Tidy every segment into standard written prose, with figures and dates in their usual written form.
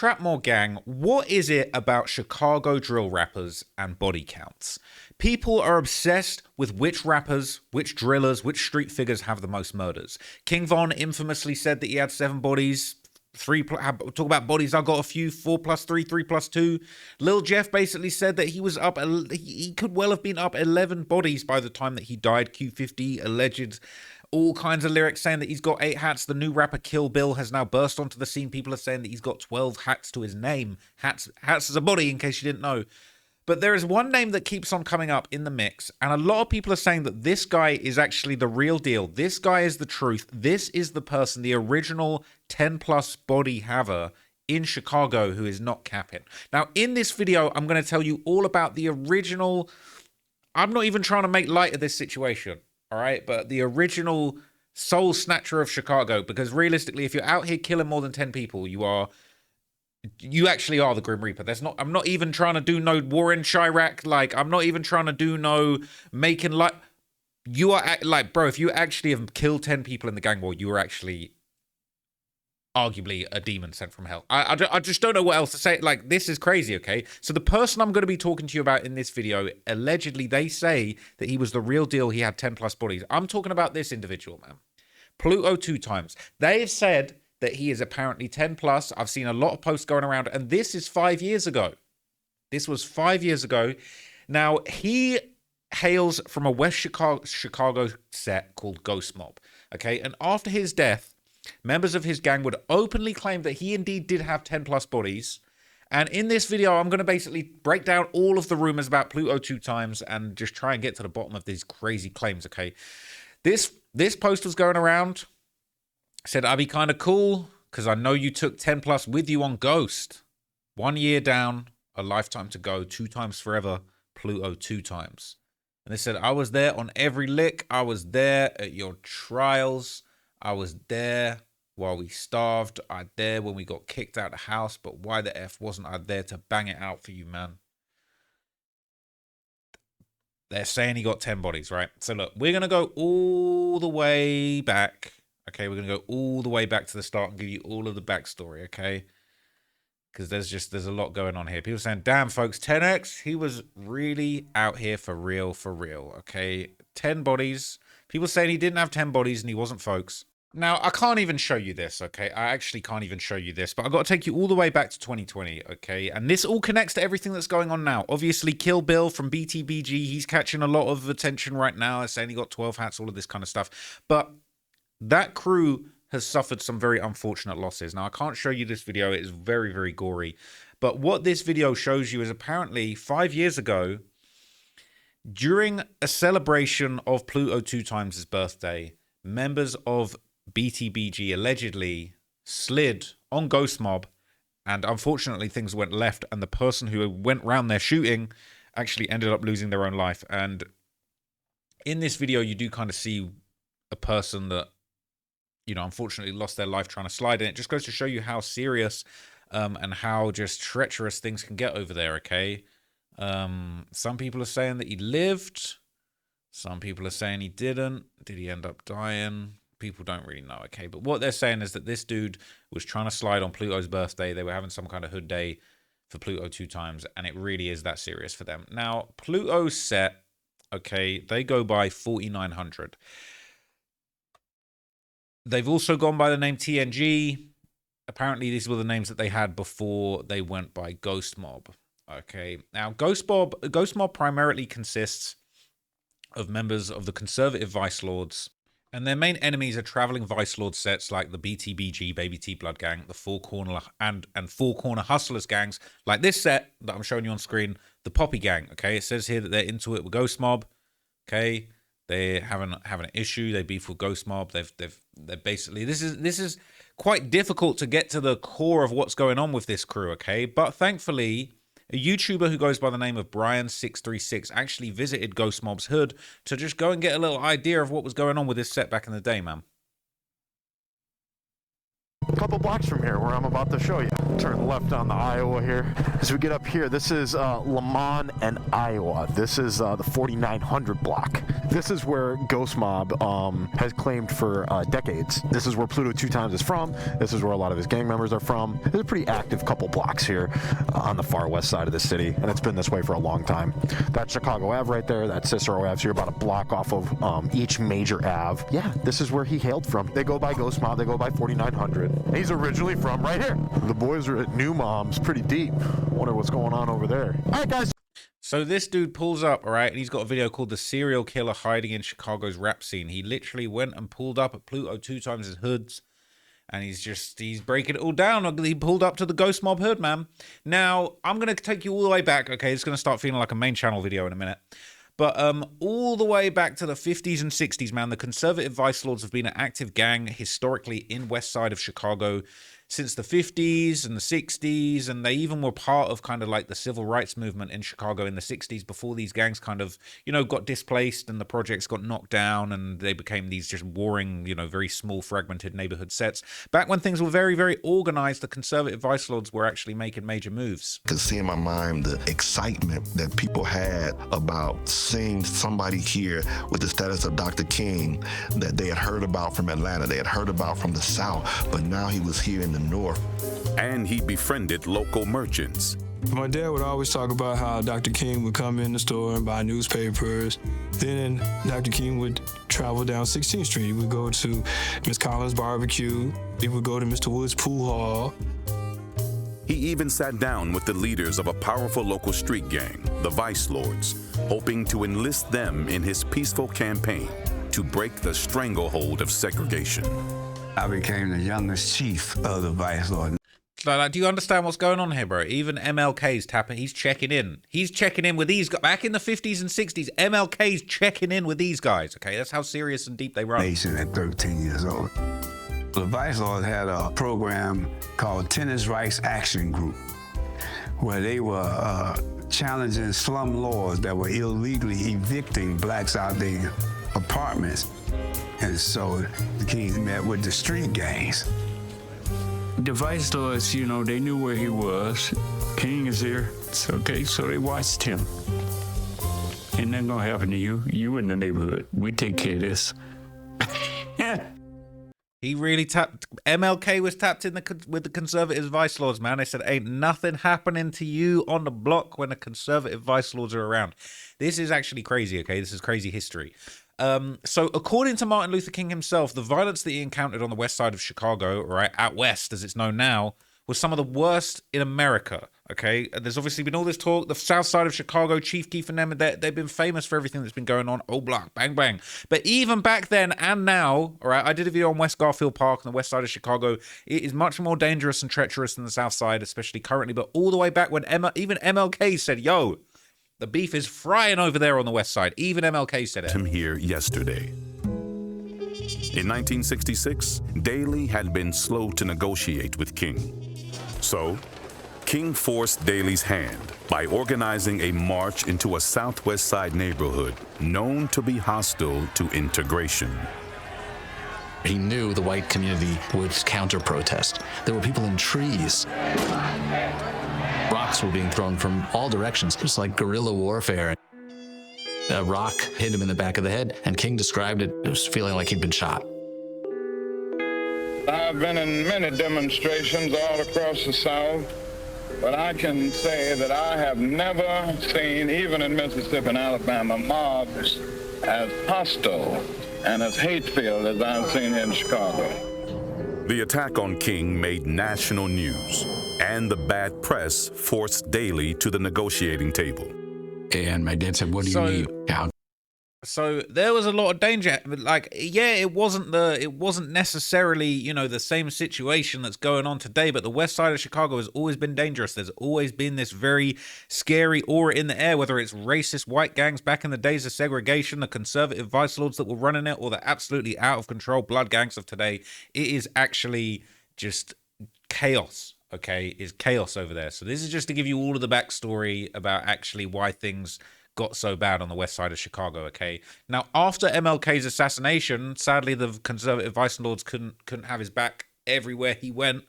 Trapmore gang, what is it about Chicago drill rappers and body counts? People are obsessed with which rappers, which drillers, which street figures have the most murders. King Von infamously said that he had 7 bodies. Talk about bodies, I got a few, 4 plus 3, 3 plus 2. Lil Jeff basically said that he could well have been up 11 bodies by the time that he died. Q50 alleged all kinds of lyrics saying that he's got 8 hats. The new rapper Kill Bill has now burst onto the scene. People are saying that he's got 12 hats to his name. Hats as a body, in case you didn't know. But there is one name that keeps on coming up in the mix, and a lot of people are saying that this guy is actually the real deal. This guy is the truth. This is the person, the original 10-plus body haver in Chicago who is not capping. Now, in this video, I'm going to tell you all about the original. I'm not even trying to make light of this situation, all right? But the original soul snatcher of Chicago, because realistically, if you're out here killing more than 10 people, you actually are the Grim Reaper. I'm not even trying to do no war in Chirac. Like, I'm not even trying to do no making like. You are like, bro, if you actually have killed 10 people in the gang war, you are actually arguably a demon sent from hell. I just don't know what else to say. Like, this is crazy, okay? So the person I'm going to be talking to you about in this video, allegedly, they say that he was the real deal. He had 10 plus bodies. I'm talking about this individual, man. Pluto2x. They've said that he is apparently 10 plus. I've seen a lot of posts going around, and this is 5 years ago. This was 5 years ago. Now, he hails from a West Chicago set called Ghost Mob, okay? And after his death, members of his gang would openly claim that he indeed did have 10 plus bodies. And in this video, I'm going to basically break down all of the rumors about Pluto2x and just try and get to the bottom of these crazy claims, okay? This post was going around. Said, I'd be kind of cool because I know you took 10 plus with you on Ghost. 1 year down, a lifetime to go, 2 times forever, Pluto2x. And they said, I was there on every lick. I was there at your trials. I was there while we starved. I there when we got kicked out of the house. But why the F wasn't I there to bang it out for you, man? They're saying he got 10 bodies, right? So look, we're going to go all the way back. Okay, we're going to go all the way back to the start and give you all of the backstory, okay? Because there's a lot going on here. People saying, damn, folks, 10X, he was really out here for real, okay? 10 bodies. People saying he didn't have 10 bodies and he wasn't, folks. Now, I can't even show you this, okay? I actually can't even show you this, but I've got to take you all the way back to 2020, okay? And this all connects to everything that's going on now. Obviously, Kill Bill from BTBG, he's catching a lot of attention right now. They're saying he got 12 hats, all of this kind of stuff. But that crew has suffered some very unfortunate losses. Now, I can't show you this video. It is very, very gory. But what this video shows you is apparently 5 years ago, during a celebration of Pluto2x's birthday, members of BTBG allegedly slid on Ghost Mob, and unfortunately things went left, and the person who went round there shooting actually ended up losing their own life. And in this video, you do kind of see a person that, you know, unfortunately lost their life trying to slide, and it just goes to show you how serious and how just treacherous things can get over there, okay? Some people are saying that he lived. Some people are saying he didn't. Did he end up dying? People don't really know, okay? But what they're saying is that this dude was trying to slide on Pluto's birthday. They were having some kind of hood day for Pluto2x, and it really is that serious for them. Now, Pluto's set, okay, they go by 4900. They've also gone by the name TNG. Apparently, these were the names that they had before they went by Ghost Mob. Okay, now Ghost Mob primarily consists of members of the conservative Vice Lords, and their main enemies are traveling Vice Lord sets like the BTBG, Baby T Blood Gang, the Four Corner and Four Corner Hustlers gangs, like this set that I'm showing you on screen, the Poppy Gang. Okay, it says here that they're into it with Ghost Mob. Okay. They having an issue. They beef with Ghost Mob. They're basically, this is quite difficult to get to the core of what's going on with this crew, okay? But thankfully, a YouTuber who goes by the name of Brian636 actually visited Ghost Mob's hood to just go and get a little idea of what was going on with this set back in the day, man. couple blocks from here where I'm about to show you. Turn left on the Iowa here. As we get up here, this is Lemon and Iowa. This is the 4900 block. This is where Ghost Mob has claimed for decades. This is where Pluto2x is from. This is where a lot of his gang members are from. There's a pretty active couple blocks here on the far west side of the city, and it's been this way for a long time. That's Chicago Ave right there. That's Cicero Ave. So you're about a block off of each major Ave. Yeah, this is where he hailed from. They go by Ghost Mob. They go by 4900. He's originally from right here. The boys are at New Mom's pretty deep. Wonder what's going on over there. All right, guys. So this dude pulls up, all right, and he's got a video called The Serial Killer Hiding in Chicago's Rap Scene. He literally went and pulled up at Pluto2x hoods, and he's breaking it all down. He pulled up to the Ghost Mob hood, man. Now, I'm going to take you all the way back, okay? It's going to start feeling like a main channel video in a minute. But all the way back to the 50s and 60s, man, the conservative vice lords have been an active gang historically in west side of Chicago since the 50s and the 60s, and they even were part of kind of like the civil rights movement in Chicago in the 60s before these gangs kind of, you know, got displaced and the projects got knocked down and they became these just warring, you know, very small fragmented neighborhood sets. Back when things were very, very organized, the conservative vice lords were actually making major moves. I could see in my mind the excitement that people had about seeing somebody here with the status of Dr. King that they had heard about from Atlanta, they had heard about from the South, but now he was here in the North. And he befriended local merchants. My dad would always talk about how Dr. King would come in the store and buy newspapers. Then Dr. King would travel down 16th Street. He would go to Miss Collins' barbecue. He would go to Mr. Wood's pool hall. He even sat down with the leaders of a powerful local street gang, the Vice Lords, hoping to enlist them in his peaceful campaign to break the stranglehold of segregation. I became the youngest chief of the Vice Lord. Like, do you understand what's going on here, bro? Even MLK's tapping. He's checking in. He's checking in with these guys. Back in the 50s and 60s, MLK's checking in with these guys, okay? That's how serious and deep they run. Nation at 13 years old. The Vice Lord had a program called Tenants' Rights Action Group, where they were challenging slum lords that were illegally evicting blacks out their apartments. And so the Kings met with the street gangs. The Vice Lords, you know, they knew where he was. King is here. It's okay, so they watched him. Ain't nothing gonna happen to you. You in the neighborhood. We take care of this. He really tapped. MLK was tapped in with the conservative vice lords, man. They said, ain't nothing happening to you on the block when the conservative vice lords are around. This is actually crazy, okay? This is crazy history. So according to Martin Luther King himself, the violence that he encountered on the west side of Chicago, right, out west as it's known now, was some of the worst in America, okay? There's obviously been all this talk, the south side of Chicago, Chief Keef and them, they've been famous for everything that's been going on, old block, bang, bang. But even back then and now, all right, I did a video on West Garfield Park on the west side of Chicago. It is much more dangerous and treacherous than the south side, especially currently, but all the way back when even MLK said, yo, the beef is frying over there on the west side. Even MLK said it. Him here yesterday. In 1966, Daley had been slow to negotiate with King. So, King forced Daley's hand by organizing a march into a southwest side neighborhood known to be hostile to integration. He knew the white community would counter-protest. There were people in trees. Rocks were being thrown from all directions, just like guerrilla warfare. A rock hit him in the back of the head, and King described it as feeling like he'd been shot. I've been in many demonstrations all across the South, but I can say that I have never seen, even in Mississippi and Alabama, mobs as hostile and as hate-filled as I've seen in Chicago. The attack on King made national news, and the bad press forced Daley to the negotiating table. And my dad said, what do you need? Yeah. So there was a lot of danger. Like, yeah, it wasn't necessarily, you know, the same situation that's going on today, but the west side of Chicago has always been dangerous. There's always been this very scary aura in the air, whether it's racist white gangs back in the days of segregation, the conservative vice lords that were running it, or the absolutely out of control blood gangs of today. It is actually just chaos. Okay, is chaos over there. So this is just to give you all of the backstory about actually why things got so bad on the west side of Chicago, okay? Now, after MLK's assassination, sadly, the conservative vice lords couldn't have his back everywhere he went.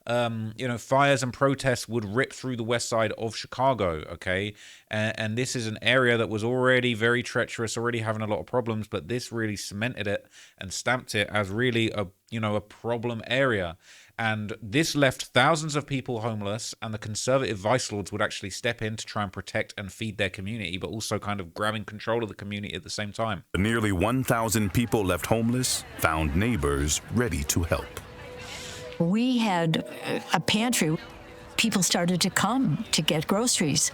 Fires and protests would rip through the west side of Chicago, okay? And this is an area that was already very treacherous, already having a lot of problems, but this really cemented it and stamped it as really a problem area. And this left thousands of people homeless, and the conservative vice lords would actually step in to try and protect and feed their community, but also kind of grabbing control of the community at the same time. The nearly 1,000 people left homeless found neighbors ready to help. We had a pantry. People started to come to get groceries.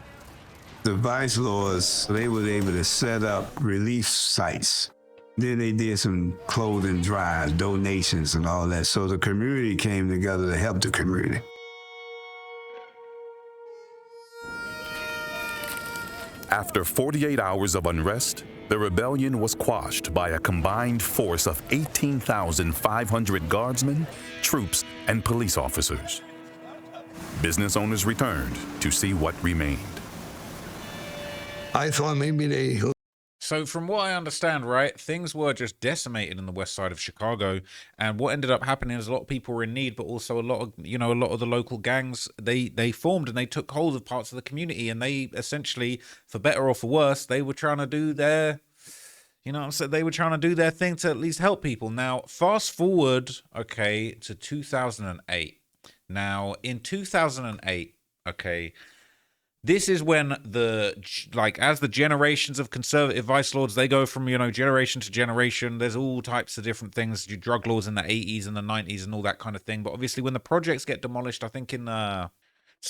The vice lords, they were able to set up relief sites. Then they did some clothing drives, donations, and all that. So the community came together to help the community. After 48 hours of unrest, the rebellion was quashed by a combined force of 18,500 guardsmen, troops, and police officers. Business owners returned to see what remained. I thought maybe they... So from what I understand, right, things were just decimated in the west side of Chicago, and what ended up happening is a lot of people were in need, but also a lot of the local gangs, they formed and they took hold of parts of the community, and they essentially, for better or for worse, they were trying to do their, they were trying to do their thing to at least help people. Now, fast forward, okay, to 2008. Now, in 2008, okay, this is when as the generations of conservative vice lords, they go from, generation to generation. There's all types of different things, drug laws in the 80s and the 90s and all that kind of thing. But obviously when the projects get demolished, I think in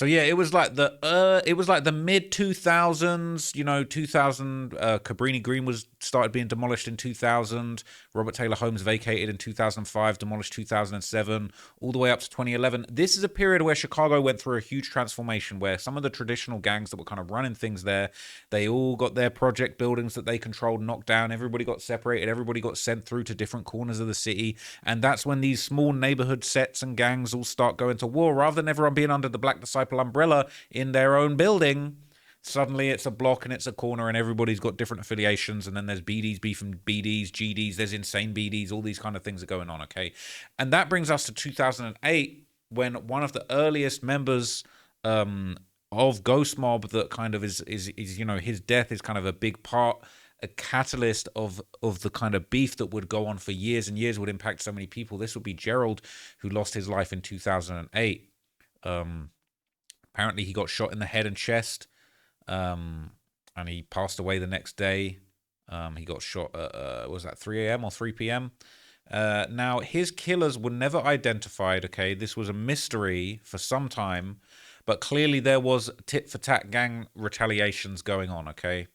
it was like the mid 2000s, 2000, Cabrini Green started being demolished in 2000. Robert Taylor Homes vacated in 2005, demolished 2007, all the way up to 2011. This is a period where Chicago went through a huge transformation, where some of the traditional gangs that were kind of running things there, they all got their project buildings that they controlled knocked down. Everybody got separated. Everybody got sent through to different corners of the city. And that's when these small neighborhood sets and gangs all start going to war. Rather than everyone being under the Black Disciple umbrella in their own building, suddenly it's a block and it's a corner and everybody's got different affiliations, and then there's BDs beefing BDs, GDs, there's insane BDs, all these kind of things are going on, okay? And that brings us to 2008, when one of the earliest members of Ghost Mob that kind of is his death is kind of a big part, a catalyst of the kind of beef that would go on for years and years, would impact so many people. This would be Gerald, who lost his life in 2008. Apparently he got shot in the head and chest, and he passed away the next day. He got shot at, was that 3 a.m. or 3 p.m.? Now, his killers were never identified, okay? This was a mystery for some time, but clearly there was tit-for-tat gang retaliations going on, okay?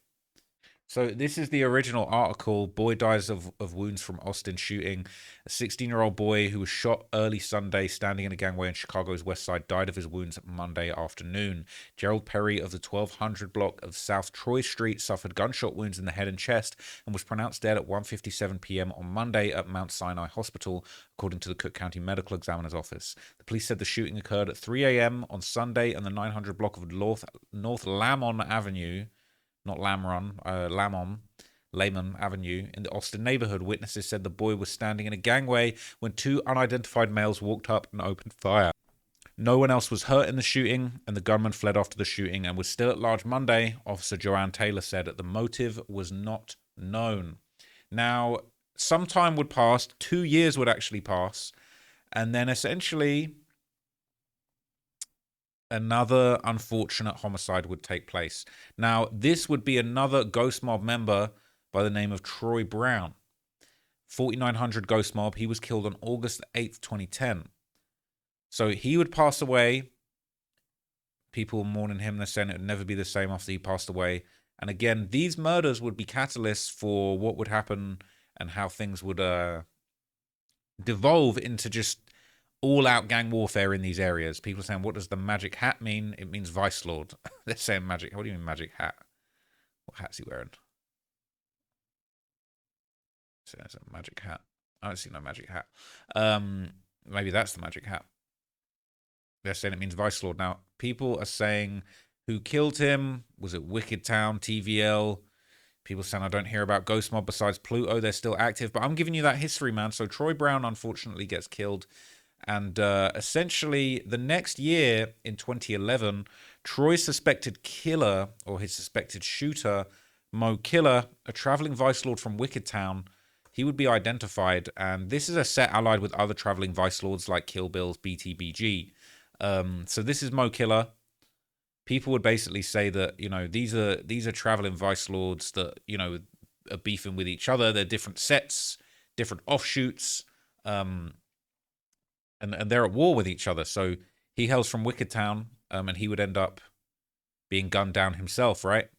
So this is the original article. Boy dies of wounds from Austin shooting. A 16-year-old boy who was shot early Sunday standing in a gangway in Chicago's west side died of his wounds Monday afternoon. Gerald Perry of the 1200 block of South Troy Street suffered gunshot wounds in the head and chest and was pronounced dead at 1:57 p.m. on Monday at Mount Sinai Hospital, according to the Cook County Medical Examiner's Office. The police said the shooting occurred at 3 a.m. on Sunday in the 900 block of North Lamon Avenue, not Lamron, Lamon Avenue in the Austin neighborhood. Witnesses said the boy was standing in a gangway when two unidentified males walked up and opened fire. No one else was hurt in the shooting, and the gunman fled after the shooting and was still at large Monday. Officer Joanne Taylor said that the motive was not known. Now, some time would pass, 2 years would actually pass, and then essentially another unfortunate homicide would take place. Now, this would be another Ghost Mob member by the name of Troy Brown. 4900 Ghost Mob. He was killed on August 8th, 2010. So he would pass away. People mourning him. They're saying it would never be the same after he passed away. And again, these murders would be catalysts for what would happen and how things would devolve into just all-out gang warfare in these areas. People saying, what does the magic hat mean? It means vice lord. They're saying magic. What do you mean magic hat? What hat's he wearing? So that's a magic hat. I don't see no magic hat. Maybe that's the magic hat. They're saying it means vice lord. Now, people are saying who killed him. Was it Wicked Town, TVL? People saying I don't hear about Ghost Mob besides Pluto. They're still active. But I'm giving you that history, man. So Troy Brown, unfortunately, gets killed. And essentially, the next year in 2011, Troy's suspected killer, or his suspected shooter, Mo Killer, a traveling vice lord from Wicked Town, he would be identified. And this is a set allied with other traveling vice lords like Kill Bill's BTBG. So this is Mo Killer. People would basically say that, you know, these are traveling vice lords that, you know, are beefing with each other. They're different sets, different offshoots, and they're at war with each other. So he hails from Wicked Town, and he would end up being gunned down himself, right?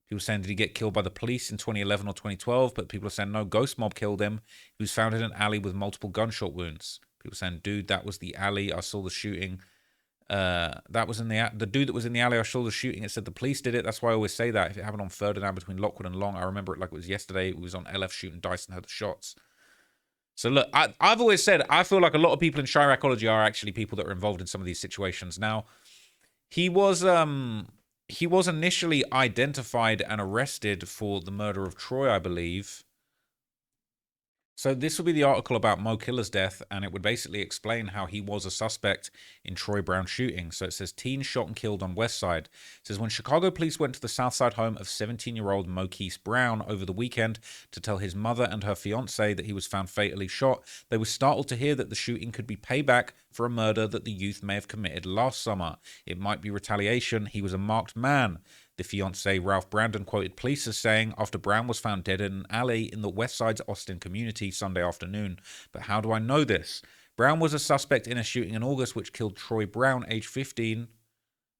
People saying, did he get killed by the police in 2011 or 2012? But people are saying, no, Ghost Mob killed him. He was found in an alley with multiple gunshot wounds. People saying, dude, that was the alley. I saw the shooting. That was in the dude that was in the alley. I saw the shooting. It said the police did it. That's why I always say that. If it happened on Ferdinand between Lockwood and Long, I remember it like it was yesterday. It was on LF shooting dice and heard the shots. So look, I've always said, I feel like a lot of people in Chiracology are actually people that are involved in some of these situations. Now, he was initially identified and arrested for the murder of Troy, I believe. So this would be the article about Mo Killer's death, and it would basically explain how he was a suspect in Troy Brown's shooting. So it says, teen shot and killed on West Side. It says, when Chicago police went to the South Side home of 17-year-old Moquise Brown over the weekend to tell his mother and her fiancé that he was found fatally shot, they were startled to hear that the shooting could be payback for a murder that the youth may have committed last summer. It might be retaliation. He was a marked man. The fiancé, Ralph Brandon, quoted police as saying, after Brown was found dead in an alley in the West Side's Austin community Sunday afternoon. But how do I know this? Brown was a suspect in a shooting in August which killed Troy Brown, age 15,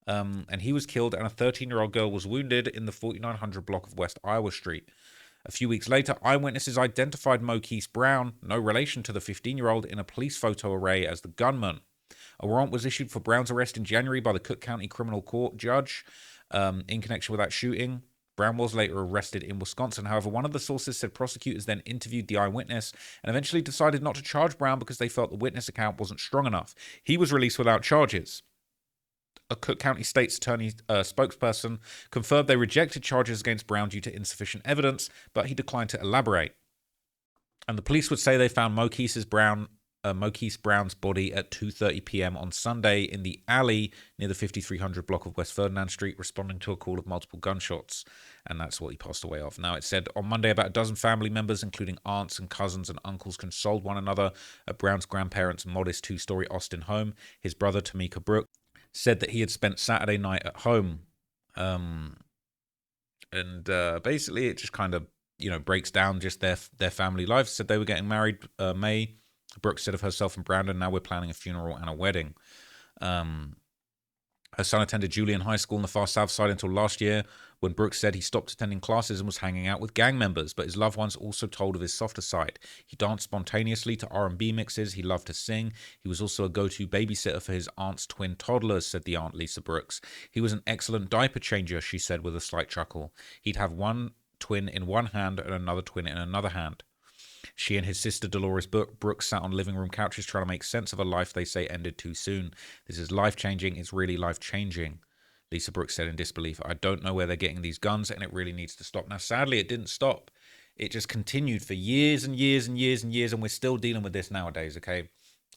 and he was killed, and a 13-year-old girl was wounded in the 4900 block of West Iowa Street. A few weeks later, eyewitnesses identified Moquise Brown, no relation to the 15-year-old, in a police photo array as the gunman. A warrant was issued for Brown's arrest in January by the Cook County Criminal Court judge. In connection with that shooting. Brown was later arrested in Wisconsin. However, one of the sources said prosecutors then interviewed the eyewitness and eventually decided not to charge Brown because they felt the witness account wasn't strong enough. He was released without charges. A Cook County State's Attorney spokesperson confirmed they rejected charges against Brown due to insufficient evidence, but he declined to elaborate. And the police would say they found Moquise Brown's body at 2:30 p.m. on Sunday in the alley near the 5300 block of West Ferdinand Street, responding to a call of multiple gunshots. And that's what he passed away of. Now, it said on Monday about a dozen family members, including aunts and cousins and uncles, consoled one another at Brown's grandparents' modest two-story Austin home. His brother, Tamika Brooks, said that he had spent Saturday night at home. Basically, it just kind of, you know, breaks down just their family life. Said they were getting married May. Brooks said of herself and Brandon, now we're planning a funeral and a wedding. Her son attended Julian High School in the far south side until last year, when Brooks said he stopped attending classes and was hanging out with gang members, but his loved ones also told of his softer side. He danced spontaneously to R&B mixes. He loved to sing. He was also a go-to babysitter for his aunt's twin toddlers, said the aunt Lisa Brooks. He was an excellent diaper changer, she said with a slight chuckle. He'd have one twin in one hand and another twin in another hand. She and his sister Dolores Brooks sat on living room couches trying to make sense of a life they say ended too soon. This is life-changing. It's really life-changing, Lisa Brooks said in disbelief. I don't know where they're getting these guns, and it really needs to stop. Now, sadly, it didn't stop. It just continued for years and years and years and years, and we're still dealing with this nowadays, okay?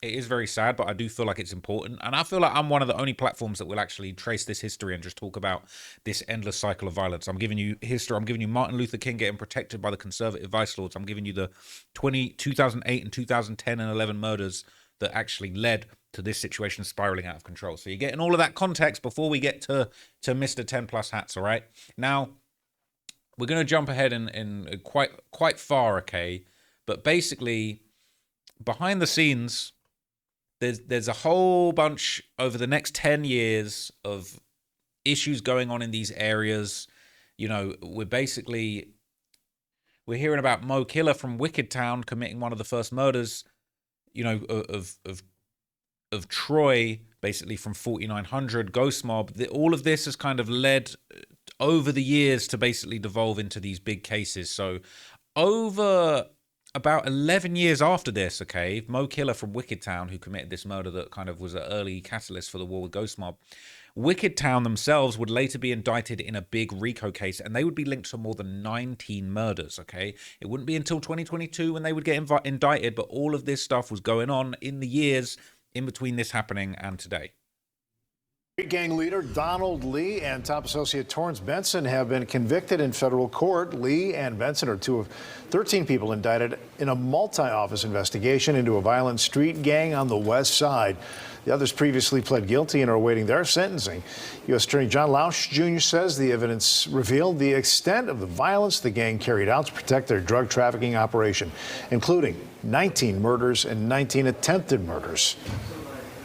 It is very sad, but I do feel like it's important. And I feel like I'm one of the only platforms that will actually trace this history and just talk about this endless cycle of violence. I'm giving you history. I'm giving you Martin Luther King getting protected by the conservative vice lords. I'm giving you the 2008 and 2010 and 11 murders that actually led to this situation spiraling out of control. So you're getting all of that context before we get to Mr. 10 plus hats, all right? Now, we're going to jump ahead in quite far, okay? But basically, behind the scenes, there's a whole bunch over the next 10 years of issues going on in these areas. You know, we're hearing about Mo Killer from Wicked Town committing one of the first murders, you know, of Troy, basically from 4900, Ghost Mob. All of this has kind of led over the years to basically devolve into these big cases. So over about 11 years after this, okay, Mo Killer from Wicked Town, who committed this murder that kind of was an early catalyst for the war with Ghost Mob, Wicked Town themselves would later be indicted in a big RICO case, and they would be linked to more than 19 murders, okay? It wouldn't be until 2022 when they would get indicted, but all of this stuff was going on in the years in between this happening and today. Street gang leader Donald Lee and top associate Torrance Benson have been convicted in federal court. Lee and Benson are 2 of 13 people indicted in a multi-office investigation into a violent street gang on the west side. The others previously pled guilty and are awaiting their sentencing. U.S. Attorney John Lausch Jr. says the evidence revealed the extent of the violence the gang carried out to protect their drug trafficking operation, including 19 murders and 19 attempted murders.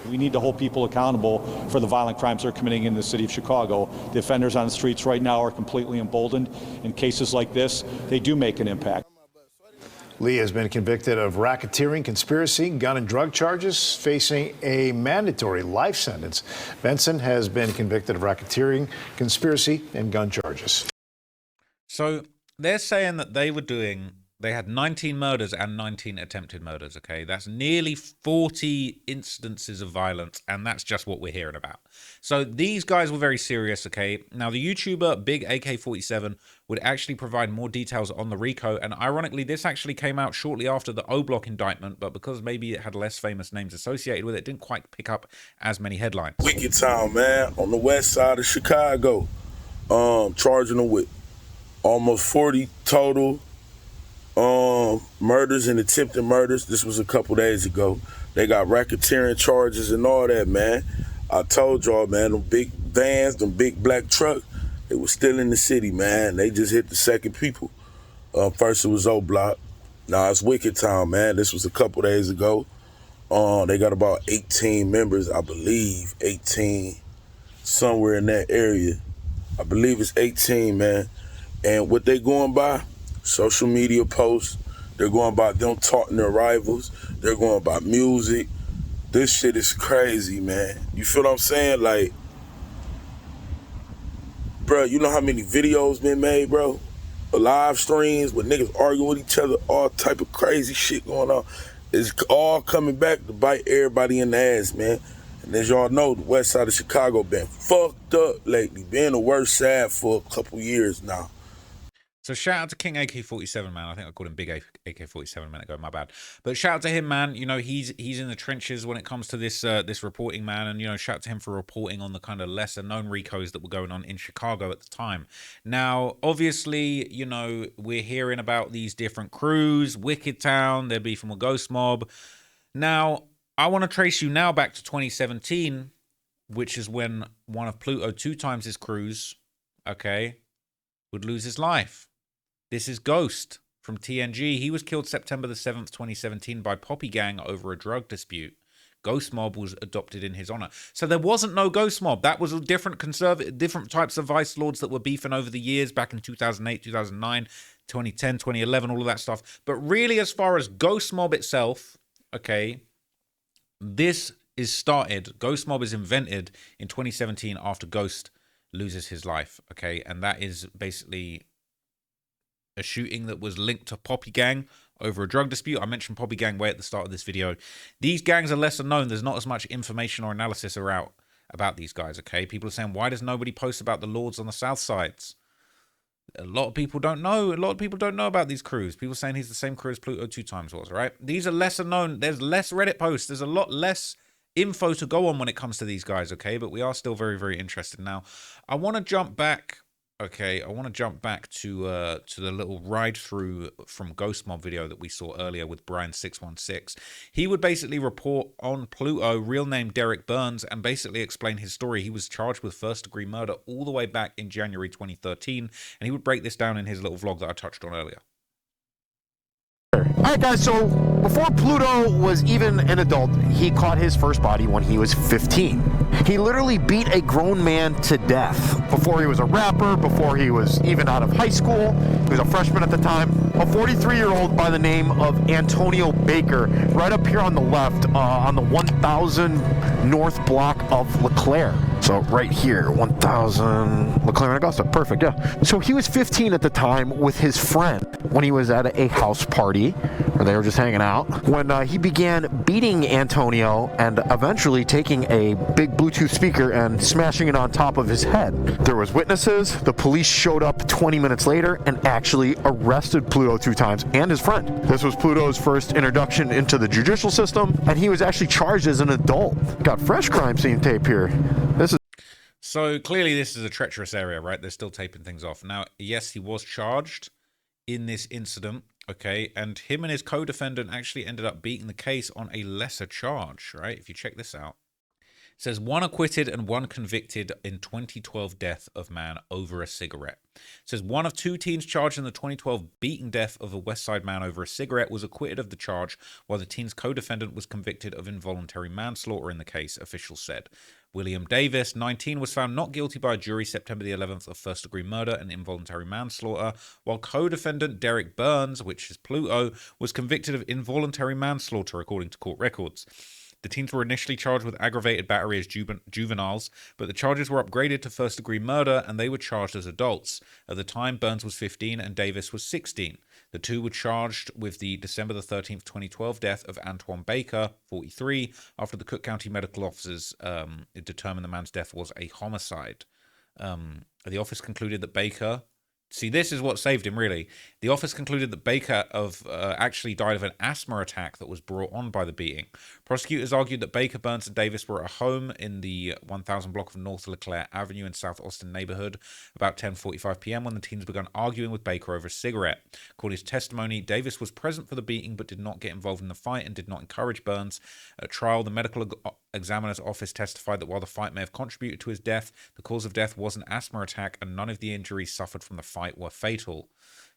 We need to hold people accountable for the violent crimes they're committing in the city of Chicago. The offenders on the streets right now are completely emboldened. In cases like this, they do make an impact. Lee has been convicted of racketeering, conspiracy, gun and drug charges, facing a mandatory life sentence. Benson has been convicted of racketeering, conspiracy, and gun charges. So they're saying that they had 19 murders and 19 attempted murders, okay? That's nearly 40 instances of violence, and that's just what we're hearing about. So these guys were very serious, okay? Now, the YouTuber Big AK-47 would actually provide more details on the RICO, and ironically, this actually came out shortly after the O-Block indictment, but because maybe it had less famous names associated with it, didn't quite pick up as many headlines. Wicked Town, man, on the west side of Chicago, charging them with almost 40 total murders and attempted murders. This was a couple days ago. They got racketeering charges and all that, man. I told y'all, man, them big vans, them big black trucks, they was still in the city, man. They just hit the second people. First it was O-Block. Now it's Wicked Town, man. This was a couple days ago. They got about 18 members, I believe. 18, somewhere in that area. I believe it's 18, man. And what they going by? Social media posts. They're going by them taunting their rivals. They're going by music. This shit is crazy, man. You feel what I'm saying? Like, bro, you know how many videos been made, bro? Live streams with niggas arguing with each other, all type of crazy shit going on. It's all coming back to bite everybody in the ass, man. And as y'all know, the west side of Chicago been fucked up lately. Been the worst side for a couple years now. So shout out to King AK-47, man. I think I called him Big AK-47 a minute ago, my bad. But shout out to him, man. You know, he's in the trenches when it comes to this this reporting, man. And, you know, shout out to him for reporting on the kind of lesser known RICOs that were going on in Chicago at the time. Now, obviously, you know, we're hearing about these different crews, Wicked Town, they're beefing with Ghost Mob. Now, I want to trace you now back to 2017, which is when one of Pluto2x's crews, okay, would lose his life. This is Ghost from TNG. He was killed September the 7th, 2017 by Poppy Gang over a drug dispute. Ghost Mob was adopted in his honor. So there wasn't no Ghost Mob. That was a different types of vice lords that were beefing over the years back in 2008, 2009, 2010, 2011, all of that stuff. But really, as far as Ghost Mob itself, okay, this is started. Ghost Mob is invented in 2017 after Ghost loses his life, okay? And that is basically a shooting that was linked to Poppy Gang over a drug dispute. I mentioned Poppy Gang way at the start of this video. These gangs are lesser known. There's not as much information or analysis about these guys, okay? People are saying, why does nobody post about the lords on the south sides? A lot of people don't know. A lot of people don't know about these crews. People saying he's the same crew as Pluto2x was, right? These are lesser known. There's less Reddit posts. There's a lot less info to go on when it comes to these guys, okay? But we are still very, very interested. Now, I want to jump back, okay? I want to jump back to the little ride-through from Ghost Mob video that we saw earlier with Brian616. He would basically report on Pluto, real name Derek Burns, and basically explain his story. He was charged with first-degree murder all the way back in January 2013, and he would break this down in his little vlog that I touched on earlier. All right, guys, so before Pluto was even an adult, he caught his first body when he was 15. He literally beat a grown man to death. Before he was a rapper, before he was even out of high school, he was a freshman at the time, a 43-year-old by the name of Antonio Baker, right up here on the left, on the 1000 North block of LeClaire. So right here, 1000 McLaren Augusta. Perfect, yeah. So he was 15 at the time with his friend when he was at a house party where they were just hanging out. When he began beating Antonio and eventually taking a big Bluetooth speaker and smashing it on top of his head. There was witnesses. The police showed up 20 minutes later and actually arrested Pluto 2 times and his friend. This was Pluto's first introduction into the judicial system, and he was actually charged as an adult. Got fresh crime scene tape here. This is So clearly this is a treacherous area, right? They're still taping things off. Now, yes, he was charged in this incident, okay? And him and his co-defendant actually ended up beating the case on a lesser charge, right? If you check this out. It says 1 acquitted and 1 convicted in 2012 death of man over a cigarette. It says 1 of 2 teens charged in the 2012 beating death of a West Side man over a cigarette was acquitted of the charge, while the teen's co-defendant was convicted of involuntary manslaughter in the case, officials said. William Davis, 19, was found not guilty by a jury September the 11th of first-degree murder and involuntary manslaughter, while co-defendant Derek Burns, which is Pluto, was convicted of involuntary manslaughter, according to court records. The teens were initially charged with aggravated battery as juveniles, but the charges were upgraded to first-degree murder, and they were charged as adults. At the time, Burns was 15 and Davis was 16. The two were charged with the December the 13th, 2012 death of Antoine Baker, 43, after the Cook County medical officers determined the man's death was a homicide. The office concluded that Baker... See, this is what saved him, really. The office concluded that Baker actually died of an asthma attack that was brought on by the beating. Prosecutors argued that Baker, Burns, and Davis were at a home in the 1000 block of North LeClaire Avenue in South Austin neighborhood about 10:45 p.m. when the teens began arguing with Baker over a cigarette. According to testimony, Davis was present for the beating but did not get involved in the fight and did not encourage Burns. At trial, the medical examiner's office testified that while the fight may have contributed to his death, the cause of death was an asthma attack and none of the injuries suffered from the fight were fatal.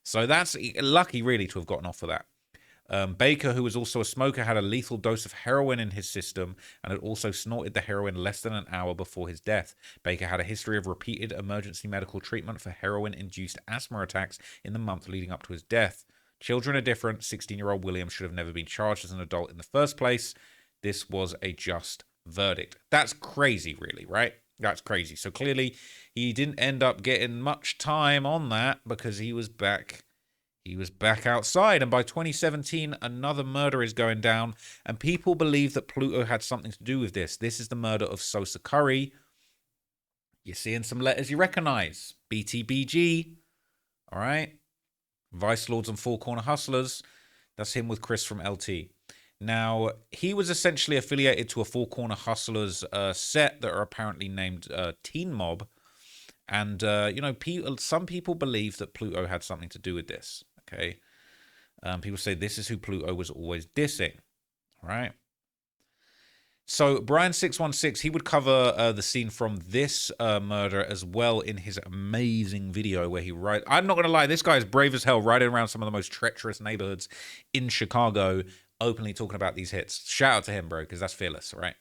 So that's lucky, really, to have gotten off of that. Baker, who was also a smoker, had a lethal dose of heroin in his system and had also snorted the heroin less than an hour before his death. Baker had a history of repeated emergency medical treatment for heroin-induced asthma attacks in the month leading up to his death. Children are different. 16-year-old William should have never been charged as an adult in the first place. This was a just verdict. That's crazy, really, right? That's crazy. So clearly he didn't end up getting much time on that because he was back outside. And by 2017, another murder is going down, and people believe that Pluto had something to do with this. This is the murder of Sosa Curry. You're seeing some letters you recognize. BTBG. All right. Vice Lords and Four Corner Hustlers. That's him with Chris from LT. Now, he was essentially affiliated to a Four Corner Hustlers set that are apparently named Teen Mob. And, some people believe that Pluto had something to do with this. Okay. People say this is who Pluto was always dissing. All right. So Brian616, he would cover the scene from this murder as well in his amazing video where he writes. I'm not going to lie, this guy is brave as hell, riding around some of the most treacherous neighborhoods in Chicago, openly talking about these hits. Shout out to him, bro, because that's fearless, right?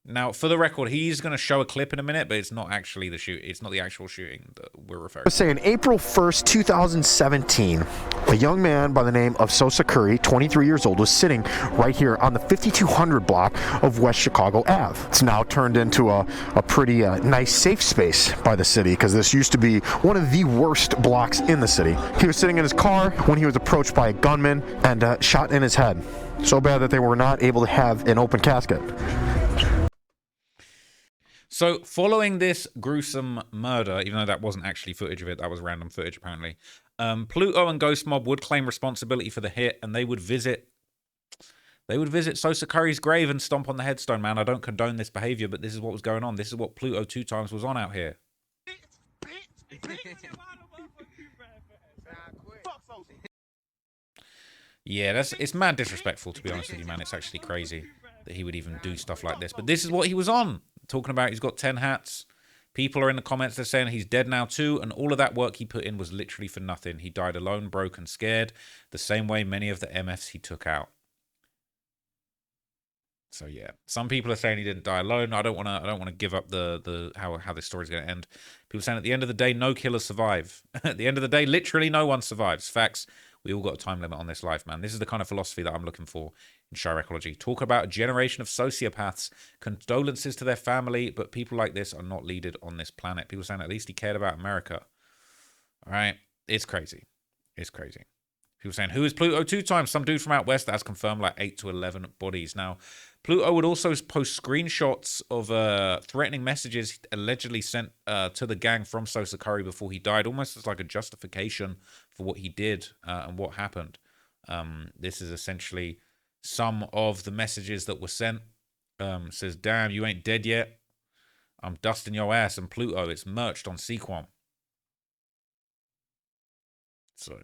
Now, for the record, he's going to show a clip in a minute, but it's not actually the shoot. It's not the actual shooting that we're referring to. Saying April 1st, 2017, a young man by the name of Sosa Curry, 23 years old, was sitting right here on the 5200 block of West Chicago Ave. It's now turned into a pretty nice safe space by the city because this used to be one of the worst blocks in the city. He was sitting in his car when he was approached by a gunman and shot in his head. So bad that they were not able to have an open casket. So, following this gruesome murder, even though that wasn't actually footage of it, that was random footage apparently, Pluto and Ghost Mob would claim responsibility for the hit, and they would visit Sosa Curry's grave and stomp on the headstone. Man, I don't condone this behavior, but this is what was going on. This is what Pluto 2 times was on out here. Yeah, it's mad disrespectful, to be honest with you, man. It's actually crazy that he would even do stuff like this. But this is what he was on. Talking about he's got 10 hats. People are in the comments, they're saying he's dead now too, and all of that work he put in was literally for nothing. He died alone, broke, and scared, the same way many of the MFs he took out. So yeah, some people are saying he didn't die alone. I don't want to give up the how this story's going to end. People are saying at the end of the day, no killers survive. At the end of the day, literally no one survives. Facts. We all got a time limit on this life, man. This is the kind of philosophy that I'm looking for in Chiricology. Talk about a generation of sociopaths. Condolences to their family, but people like this are not needed on this planet. People saying at least he cared about America. All right? It's crazy. It's crazy. People saying, who is Pluto 2x? Some dude from out west that has confirmed like 8 to 11 bodies. Now, Pluto would also post screenshots of threatening messages allegedly sent to the gang from Sosa Curry before he died, almost as like a justification for what he did and what happened. This is essentially some of the messages that were sent. Says, damn, you ain't dead yet. I'm dusting your ass. And Pluto, it's merched on Sequom. So...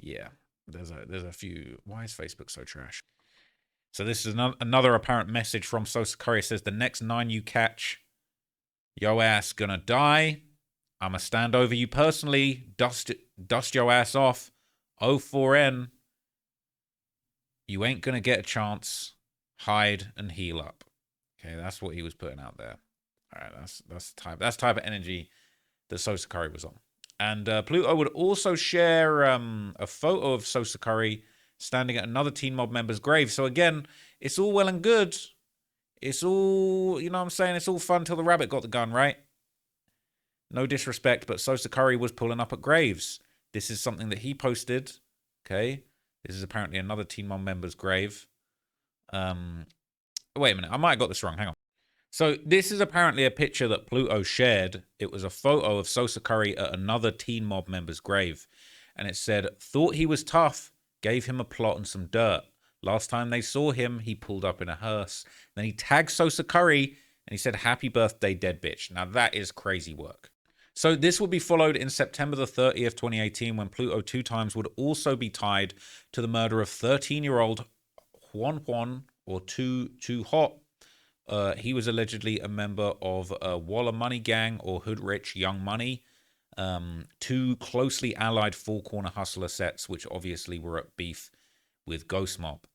yeah, there's a few. Why is Facebook so trash? So this is another apparent message from Sosa Curry. It says, the next 9 you catch, yo ass gonna die. I'ma stand over you personally, dust your ass off. O4N, you ain't gonna get a chance. Hide and heal up. Okay, that's what he was putting out there. All right, that's the type of energy that Sosa Curry was on. And Pluto would also share a photo of Sosa Curry standing at another Teen Mob member's grave. So again, it's all well and good. It's all, you know what I'm saying? It's all fun till the rabbit got the gun, right? No disrespect, but Sosa Curry was pulling up at graves. This is something that he posted. Okay. This is apparently another Teen Mob member's grave. Wait a minute. I might have got this wrong. Hang on. So this is apparently a picture that Pluto shared. It was a photo of Sosa Curry at another Teen Mob member's grave. And it said, thought he was tough, gave him a plot and some dirt. Last time they saw him, he pulled up in a hearse. Then he tagged Sosa Curry and he said, happy birthday, dead bitch. Now that is crazy work. So this would be followed in September the 30th, 2018, when Pluto 2x would also be tied to the murder of 13-year-old Juan, or Too Hot. He was allegedly a member of a Walla Money gang or Hoodrich Young Money, two closely allied four-corner hustler sets, which obviously were at beef with Ghost Mob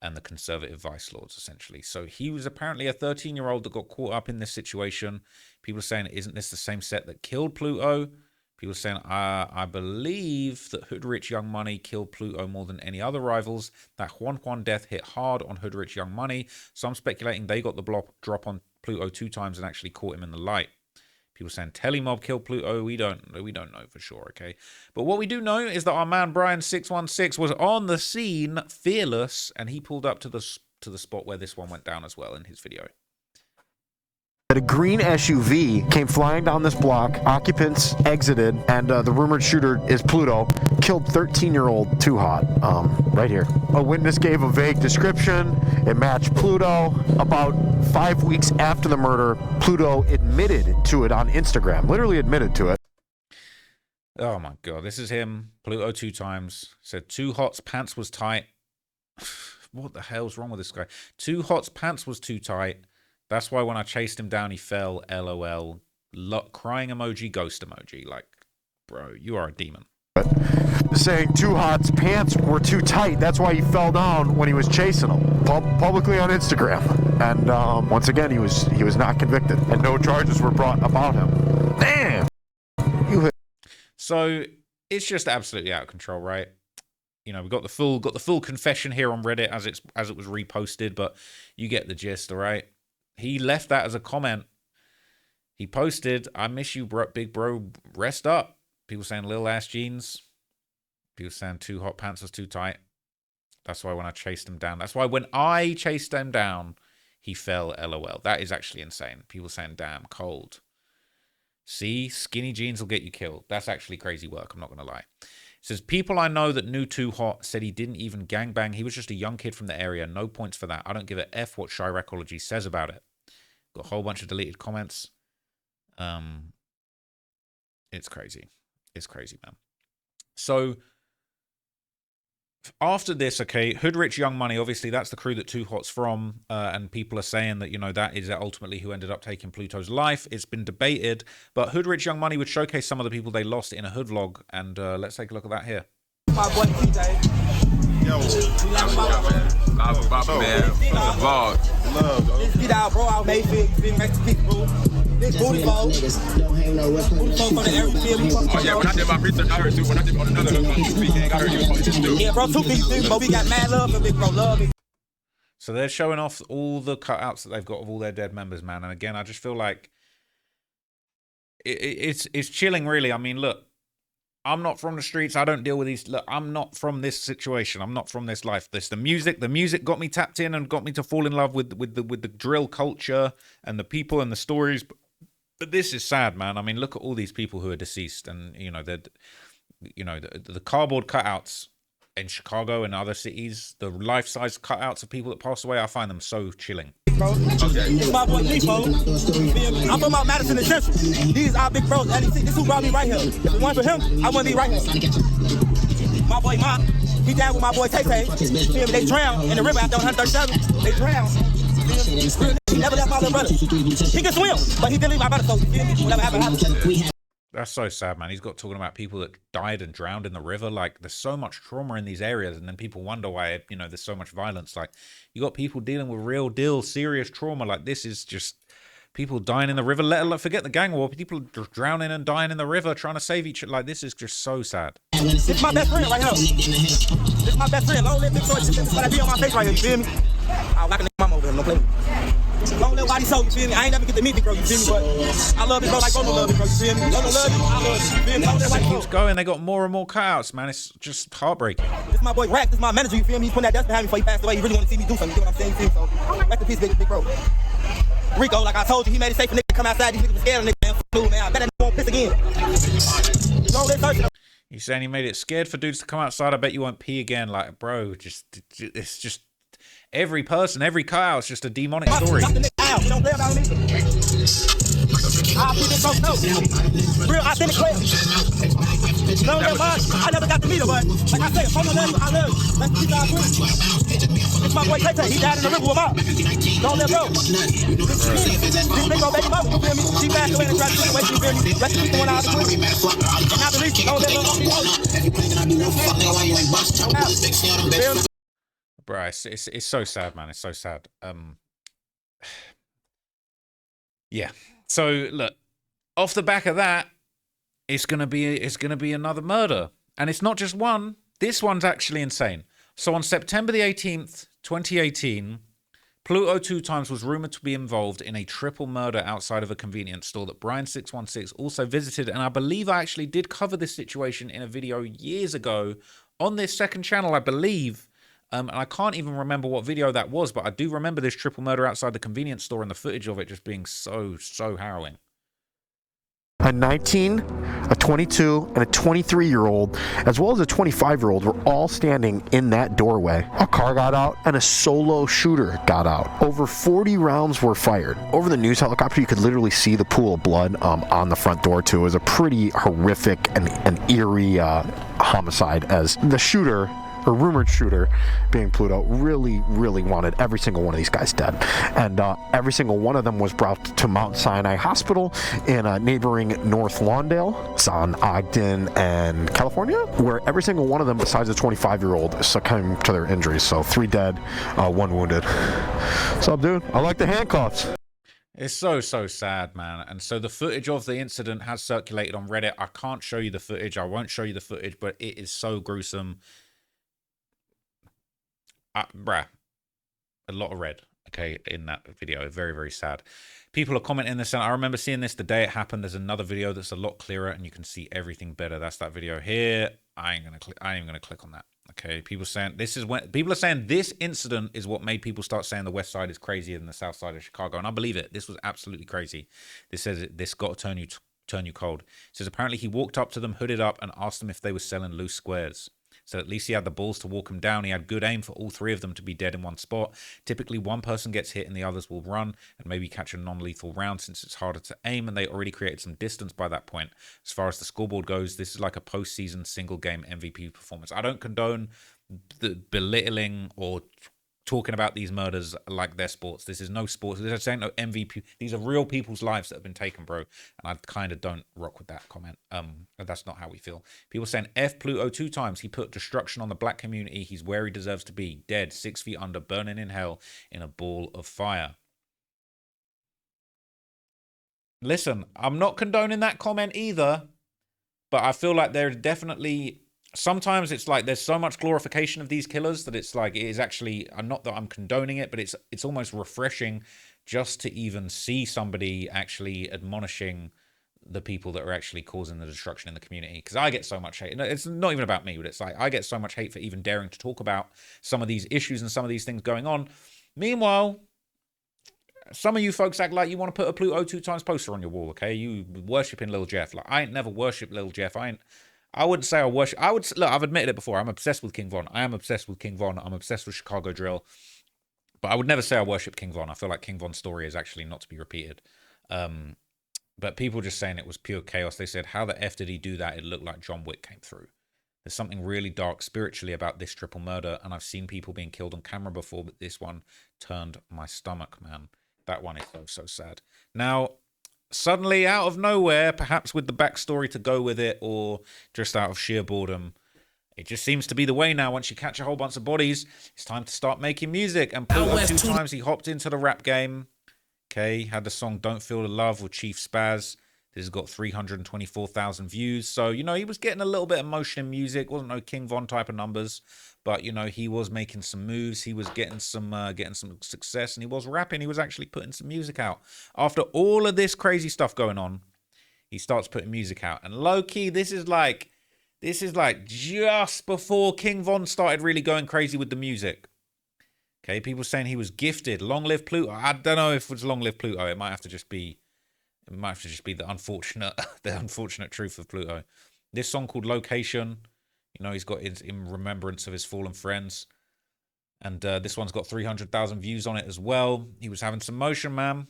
and the conservative vice lords, essentially. So he was apparently a 13-year-old that got caught up in this situation. People are saying, isn't this the same set that killed Pluto? People are saying, I believe that Hoodrich Young Money killed Pluto more than any other rivals. That Juan death hit hard on Hoodrich Young Money. So I'm speculating they got the drop on Pluto 2x and actually caught him in the light. People saying Telemob killed Pluto. We don't know for sure, okay? But what we do know is that our man Brian616 was on the scene, fearless, and he pulled up to the spot where this one went down as well in his video. A green SUV came flying down this block, occupants exited, and the rumored shooter is Pluto, killed 13-year-old Too Hot, right here. A witness gave a vague description. It matched Pluto. About 5 weeks after the murder, Pluto admitted to it on Instagram, literally admitted to it. Oh my God, this is him, Pluto 2x. Said Too Hot's pants was tight. What the hell's wrong with this guy? Too Hot's pants was too tight. That's why when I chased him down, he fell. LOL. Crying emoji, ghost emoji. Like, bro, you are a demon. Saying Too Hot's pants were too tight. That's why he fell down when he was chasing him. Publicly on Instagram. And once again, he was not convicted. And no charges were brought about him. Damn! So, it's just absolutely out of control, right? You know, we got the full confession here on Reddit as it was reposted, but you get the gist, all right? He left that as a comment. He posted, I miss you, bro, big bro, rest up. People saying little ass jeans. People saying Too Hot pants was too tight. That's why when I chased him down. That's why when I chased him down, he fell, LOL. That is actually insane. People saying, damn, cold. See, skinny jeans will get you killed. That's actually crazy work, I'm not going to lie. It says, people I know that knew Too Hot said he didn't even gangbang. He was just a young kid from the area. No points for that. I don't give a F what Chiricology says about it. Got a whole bunch of deleted comments. It's crazy. It's crazy, man. So, after this, okay, Hoodrich Young Money, obviously that's the crew that Too Hot's from, and people are saying that, you know, that is ultimately who ended up taking Pluto's life. It's been debated, but Hoodrich Young Money would showcase some of the people they lost in a hood vlog, and let's take a look at that here. My boy PJ. man. Vlog. Love, get out, bro. Out Mayfield. This booty ball. Booty for the area. Oh, yeah. When I did my research, I heard you. When I did on another gang, I heard you was supposed to do. Yeah, bro. 2 pieces, but we got mad love for big bro. Love it. So they're showing off all the cutouts that they've got of all their dead members, man. And again, I just feel like it's chilling, really. I mean, look, I'm not from the streets. I don't deal with these. Look, I'm not from this situation. I'm not from this life. The music got me tapped in and got me to fall in love with the drill culture and the people and the stories. But this is sad, man. I mean, look at all these people who are deceased, and the cardboard cutouts in Chicago and other cities, the life-size cutouts of people that passed away. I find them so chilling. Bro, this my boy Lifo. I'm from Mount Madison and Central. These are big bros. And this who brought me right here. If it weren't for him, I wouldn't be right here. My boy Mop, he down with my boy Tay Tay. They drowned in the river after 137. They drowned. He never left my little brother. He can swim, but he didn't leave my brother, so whatever happened. That's so sad, man. He's got talking about people that died and drowned in the river. Like, there's so much trauma in these areas, and then people wonder why, there's so much violence. Like, you got people dealing with real deal, serious trauma. Like, this is just people dying in the river. Let alone forget the gang war. People drowning and dying in the river trying to save each other. Like, this is just so sad. This is my best friend right here. This is my best friend. Long live Big Troy. This is what I be on my face right here. You feel me? I'll knock a mama over him. Don't play with me. Long live Whitey Soul, you feel me? I ain't never get to meet Big Bro, you feel me? But I love Big Bro like Romo love Big Bro, you feel me? Romo love you, I love you, you feel me? Long live Whitey Soul. Keeps going. They got more and more cutouts, man. It's just heartbreaking. This is my boy Rack. This is my manager, you feel me? He's putting that dust behind me before he passed away. He really want to see me do something, you get what I'm saying? You feel me? So, rest in peace, Big Bro. Rico, like I told you, he made it safe for niggas to come outside. These niggas were scared of niggas, man. I bet that won't piss again. Long live Thursday. He's saying he made it scared for dudes to come outside. I bet you won't pee again. Like, bro, it's just every person, every cutout is just a demonic story. We don't play about him either. I'll keep it so real authentic player. No, I never got to meet her, but like I said, from the love, I love you. Let's keep our friends. It's my boy Tay Tay. He died in the river with Mom. Don't let go. This big old baby mama, you feel me? She passed away and tried to get away, you feel me? Let's keep the one out of the quick. And not the reach. Don't let go. Bro, it's so sad, man. It's so sad. Yeah. So look, off the back of that, it's gonna be another murder, and it's not just one. This one's actually insane. So on September the 18th, 2018, Pluto2x was rumored to be involved in a triple murder outside of a convenience store that Brian616 also visited, and I believe I actually did cover this situation in a video years ago on this second channel, I believe. And I can't even remember what video that was, but I do remember this triple murder outside the convenience store and the footage of it just being so harrowing. A 19, a 22, and a 23-year-old, as well as a 25-year-old, were all standing in that doorway. A car got out, and a solo shooter got out. Over 40 rounds were fired. Over the news helicopter, you could literally see the pool of blood on the front door, too. It was a pretty horrific and eerie homicide, as the shooter, or rumored shooter, being Pluto, really wanted every single one of these guys dead. And every single one of them was brought to Mount Sinai Hospital in neighboring North Lawndale. It's on Ogden and California, where every single one of them, besides the 25-year-old, succumbed to their injuries. So 3 dead, 1 wounded. What's up, dude? I like the handcuffs. It's so sad, man. And so the footage of the incident has circulated on Reddit. I can't show you the footage. I won't show you the footage, but it is so gruesome. Bruh, a lot of red, okay, in that video. Very sad. People are commenting this, and I remember seeing this the day it happened. There's another video that's a lot clearer, and you can see everything better. That's that video here. I ain't even gonna click on that. Okay, people saying this is when people are saying this incident is what made people start saying the West Side is crazier than the South Side of Chicago, and I believe it. This was absolutely crazy. This says this got to turn you cold. It says apparently he walked up to them, hooded up, and asked them if they were selling loose squares. So at least he had the balls to walk him down. He had good aim for all 3 of them to be dead in one spot. Typically, one person gets hit and the others will run and maybe catch a non-lethal round since it's harder to aim, and they already created some distance by that point. As far as the scoreboard goes, this is like a postseason single-game MVP performance. I don't condone the belittling or talking about these murders like they're sports. This is no sports. This ain't no MVP. These are real people's lives that have been taken, bro. And I kind of don't rock with that comment. That's not how we feel. People saying F Pluto 2 times. He put destruction on the black community. He's where he deserves to be. Dead, 6 feet under, burning in hell in a ball of fire. Listen, I'm not condoning that comment either, but I feel like there's definitely... Sometimes it's like there's so much glorification of these killers that it's like it is actually, not that I'm condoning it, but it's almost refreshing just to even see somebody actually admonishing the people that are actually causing the destruction in the community. Because I get so much hate. It's not even about me, but it's like I get so much hate for even daring to talk about some of these issues and some of these things going on. Meanwhile, some of you folks act like you want to put a Pluto 2 times poster on your wall, okay? You worshiping Lil Jeff. Like, I ain't never worshipped Lil Jeff. I wouldn't say I worship. Look, I've admitted it before. I'm obsessed with King Von. I am obsessed with King Von. I'm obsessed with Chicago drill. But I would never say I worship King Von. I feel like King Von's story is actually not to be repeated. But people just saying it was pure chaos. They said, how the F did he do that? It looked like John Wick came through. There's something really dark spiritually about this triple murder. And I've seen people being killed on camera before, but this one turned my stomach, man. That one is so sad. Now... Suddenly, out of nowhere, perhaps with the backstory to go with it, or just out of sheer boredom, it just seems to be the way now. Once you catch a whole bunch of bodies, it's time to start making music. And Pluto 2 times he hopped into the rap game. Okay, had the song Don't Feel the Love with Chief Spaz. This has got 324,000 views. So, you know, he was getting a little bit of motion in music. Wasn't no King Von type of numbers. But, you know, he was making some moves. He was getting some success. And he was rapping. He was actually putting some music out. After all of this crazy stuff going on, he starts putting music out. And low-key, this is like just before King Von started really going crazy with the music. Okay, people saying he was gifted. Long live Pluto. I don't know if it's long live Pluto. It might have to just be the unfortunate truth of Pluto. This song called Location, you know, he's got it in remembrance of his fallen friends. And this one's got 300,000 views on it as well. He was having some motion, man.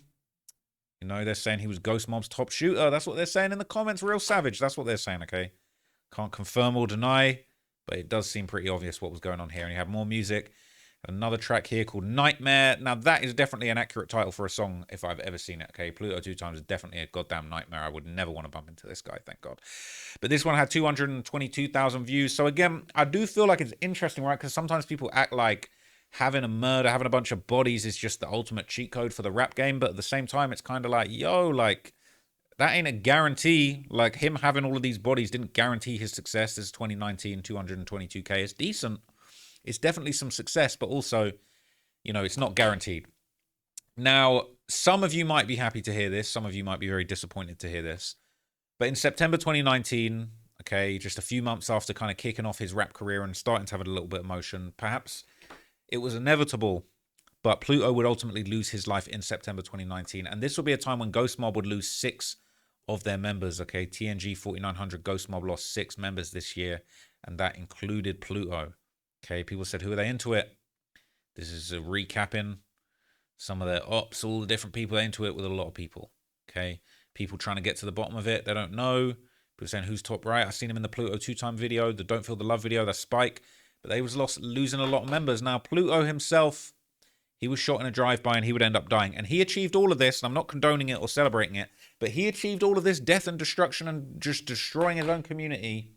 You know, they're saying he was Ghost Mob's top shooter. That's what they're saying in the comments. Real savage. That's what they're saying, okay? Can't confirm or deny, but it does seem pretty obvious what was going on here. And you have more music. Another track here called Nightmare. Now, that is definitely an accurate title for a song if I've ever seen it, okay? Pluto 2 times is definitely a goddamn nightmare. I would never want to bump into this guy, thank God. But this one had 222,000 views. So, again, I do feel like it's interesting, right? Because sometimes people act like having a murder, having a bunch of bodies is just the ultimate cheat code for the rap game. But at the same time, it's kind of like, yo, like, that ain't a guarantee. Like, him having all of these bodies didn't guarantee his success. This is 2019, 222K. It's decent. It's definitely some success, but also, you know, it's not guaranteed. Now, some of you might be happy to hear this. Some of you might be very disappointed to hear this. But in September 2019, okay, just a few months after kind of kicking off his rap career and starting to have a little bit of motion, perhaps it was inevitable, but Pluto would ultimately lose his life in September 2019. And this will be a time when Ghost Mob would lose 6 of their members, okay? TNG 4900 Ghost Mob lost 6 members this year, and that included Pluto. Okay, people said, who are they into it? This is a recapping some of their ops, all the different people into it with a lot of people. Okay, people trying to get to the bottom of it. They don't know. People saying, who's top right? I've seen him in the Pluto 2 time video, the Don't Feel the Love video, that's Spike. But they was losing a lot of members. Now, Pluto himself, he was shot in a drive-by and he would end up dying. And he achieved all of this, and I'm not condoning it or celebrating it, but he achieved all of this death and destruction and just destroying his own community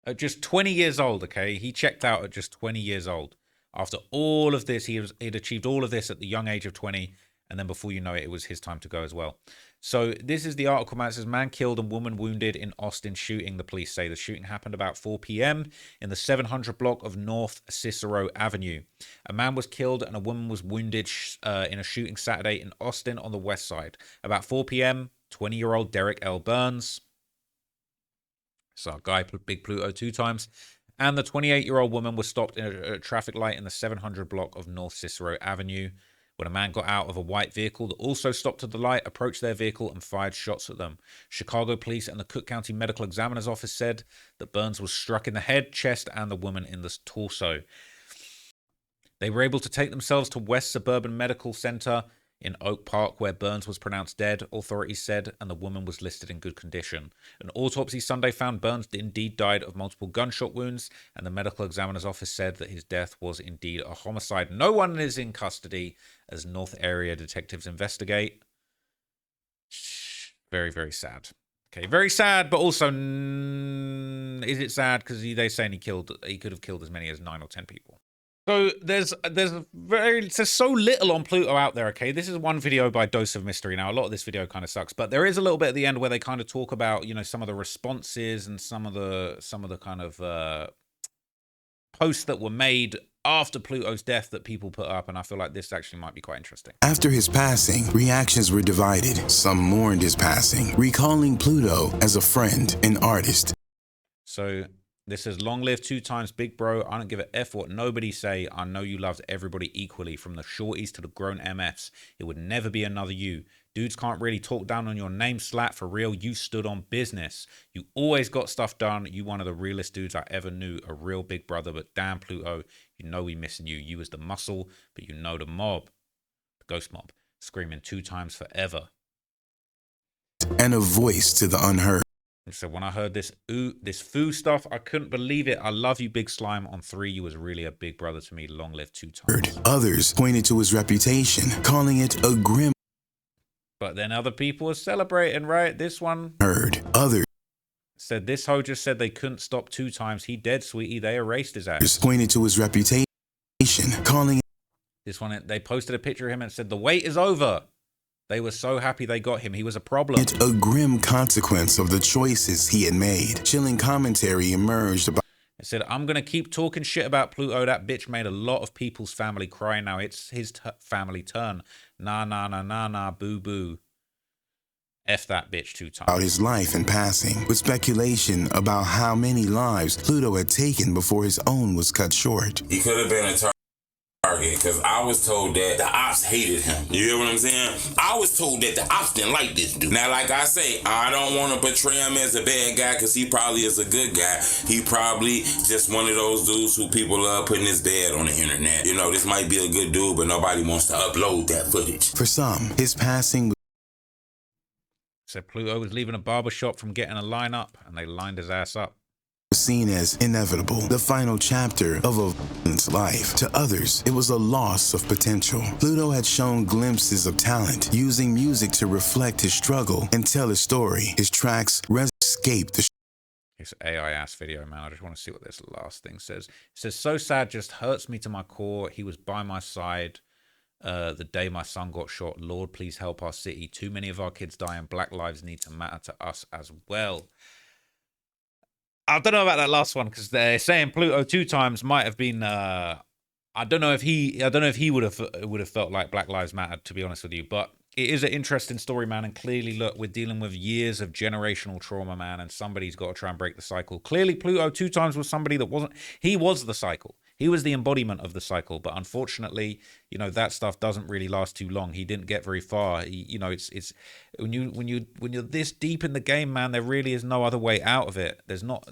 at just 20 years old, okay? He checked out at just 20 years old. After all of this, he'd achieved all of this at the young age of 20, and then before you know it, it was his time to go as well. So this is the article, man. It says, man killed and woman wounded in Austin shooting, the police say. The shooting happened about 4 p.m. in the 700 block of North Cicero Avenue. A man was killed and a woman was wounded in a shooting Saturday in Austin on the west side. About 4 p.m., 20-year-old Derek L. Burns, so our guy, Big Pluto 2 times, and the 28-year-old woman was stopped in a traffic light in the 700 block of North Cicero Avenue when a man got out of a white vehicle that also stopped at the light, approached their vehicle, and fired shots at them. Chicago police and the Cook County Medical Examiner's Office said that Burns was struck in the head, chest, and the woman in the torso. They were able to take themselves to West Suburban Medical Center in Oak Park, where Burns was pronounced dead, authorities said, and the woman was listed in good condition. An autopsy Sunday found Burns indeed died of multiple gunshot wounds, and the medical examiner's office said that his death was indeed a homicide. No one is in custody as North Area detectives investigate. Very, very sad. Okay, very sad, but also, is it sad? Because they're saying he could have killed as many as 9 or 10 people. So there's so little on Pluto out there, okay? This is one video by Dose of Mystery. Now, a lot of this video kind of sucks, but there is a little bit at the end where they kind of talk about, you know, some of the responses and some of the kind of posts that were made after Pluto's death that people put up, and I feel like this actually might be quite interesting. After his passing, reactions were divided. Some mourned his passing, recalling Pluto as a friend and artist. So this says, long live 2x Big Bro. I don't give a F what nobody say. I know you loved everybody equally, from the shorties to the grown MFs. It would never be another you. Dudes can't really talk down on your name, Slat. For real, you stood on business. You always got stuff done. You one of the realest dudes I ever knew. A real big brother, but damn, Pluto, you know we missing you. You was the muscle, but you know the mob. The ghost mob. Screaming 2x forever. And a voice to the unheard. So when I heard this foo stuff, I couldn't believe it. I love you, Big Slime. On 3, you was really a big brother to me. Long live 2x. Others pointed to his reputation, calling it a grim. But then other people were celebrating, right? This one Others said this hoe just said they couldn't stop 2x. He dead, sweetie. They erased his ass. Pointed to his reputation, calling this one. They posted a picture of him and said the wait is over. They were so happy they got him. He was a problem. it a grim consequence of the choices he had made. Chilling commentary emerged about. It said, I'm going to keep talking shit about Pluto. That bitch made a lot of people's family cry. Now it's his family turn. Nah, nah, nah, nah, nah, boo, boo. F that bitch 2x. About his life and passing, with speculation about how many lives Pluto had taken before his own was cut short. He could have been a target because I was told that the ops hated him. You hear what I'm saying? I was told that the ops didn't like this dude. Now, like I say, I don't want to portray him as a bad guy because he probably is a good guy. He probably just one of those dudes who people love putting his dad on the internet. You know, this might be a good dude, but nobody wants to upload that footage. For some, his passing was. Said Pluto was leaving a barbershop from getting a lineup, and they lined his ass up. Seen as inevitable, the final chapter of a violent's life. To others, it was a loss of potential. Pluto had shown glimpses of talent, using music to reflect his struggle and tell his story. His tracks escaped the. It's an AI ass video, man. I just want to see what this last thing says. It says, so sad, just hurts me to my core. He was by my side the day my son got shot. Lord, please help our city. Too many of our kids die, and Black lives need to matter to us as well. I don't know about that last one because they're saying Pluto 2x might have been. I don't know if he would have felt like Black Lives Mattered, to be honest with you. But it is an interesting story, man. And clearly, look, we're dealing with years of generational trauma, man. And somebody's got to try and break the cycle. Clearly, Pluto 2x was somebody that wasn't. He was the cycle. He was the embodiment of the cycle, but unfortunately, you know, that stuff doesn't really last too long. He didn't get very far. You know, it's when you're this deep in the game, man, there really is no other way out of it.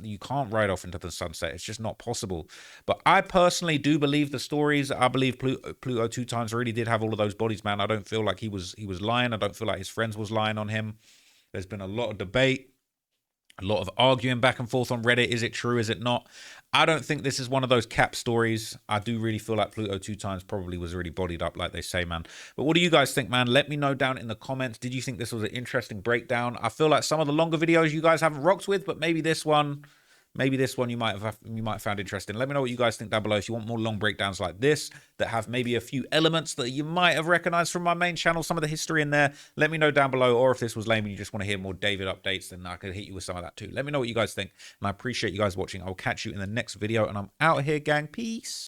You can't ride off into the sunset. It's just not possible. But I personally do believe the stories. I believe Pluto 2x really did have all of those bodies, man. I don't feel like he was lying. I don't feel like his friends was lying on him. There's been a lot of debate, a lot of arguing back and forth on Reddit. Is it true? Is it not? I don't think this is one of those cap stories. I do really feel like Pluto 2x probably was already bodied up, like they say, man. But what do you guys think, man? Let me know down in the comments. Did you think this was an interesting breakdown? I feel like some of the longer videos you guys haven't rocked with, but maybe this one you might have found interesting. Let me know what you guys think down below. If you want more long breakdowns like this that have maybe a few elements that you might have recognized from my main channel, some of the history in there, let me know down below. Or if this was lame and you just want to hear more David updates, then I could hit you with some of that too. Let me know what you guys think, and I appreciate you guys watching. I'll catch you in the next video, and I'm out here, gang. Peace.